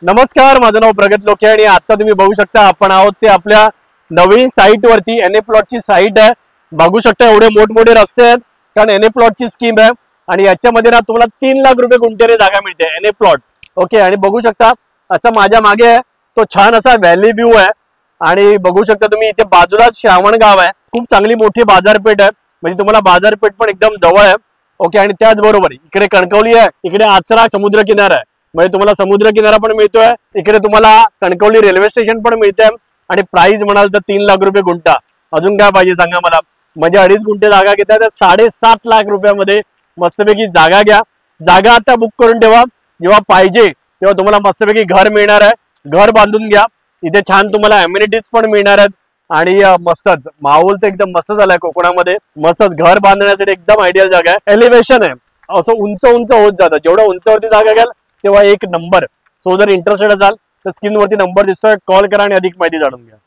नमस्कार, माझं नाव प्रगत लोके आणि आता तुम्ही बघू शकता आपण आहोत ते आपल्या नवीन साईट वरती. एनए प्लॉटची साईट आहे. बघू शकता एवढे मोठमोठे रस्ते आहेत कारण एनए प्लॉटची स्कीम आहे आणि याच्यामध्ये ना तुम्हाला 3 लाख रुपये गुंठेने जागा मिळते एनए प्लॉट. ओके, आणि बघू शकता असं माझ्या मागे आहे तो छान असा व्हॅली व्ह्यू आहे आणि बघू शकता तुम्ही इथे बाजूलाच श्रावण गाव आहे. खूप चांगली मोठी बाजारपेठ आहे, म्हणजे तुम्हाला बाजारपेठ पण एकदम जवळ आहे. ओके, आणि त्याचबरोबर इकडे कणकवली आहे, इकडे आचरा समुद्र किनारा आहे, म्हणजे तुम्हाला समुद्र किनारा पण मिळतोय. इकडे तुम्हाला कणकवली रेल्वे स्टेशन पण मिळतंय आणि प्राइस म्हणाल तर 3 लाख रुपये गुंठा. अजून काय पाहिजे सांगा मला. म्हणजे 2.5 गुंठे जागा घेताय तर 7.5 लाख रुपयामध्ये मस्तपैकी जागा घ्या. जागा आता बुक करून ठेवा, जेव्हा पाहिजे तेव्हा तुम्हाला मस्तपैकी घर मिळणार आहे. घर बांधून घ्या. इथे छान तुम्हाला अम्युनिटीज पण मिळणार आहेत आणि मस्तच माहोल तर एकदम मस्त झालाय कोकणामध्ये. मस्तच घर बांधण्यासाठी एकदम आयडियल जागा आहे. एलिव्हेशन आहे, असं उंच उंच होत जातं. जेवढं उंचावरती जागा घ्याल तेव्हा एक नंबर. सो जर इंटरेस्टेड असाल तर स्क्रीनवरती नंबर दिसतोय, कॉल करा आणि अधिक माहिती जाणून घ्या.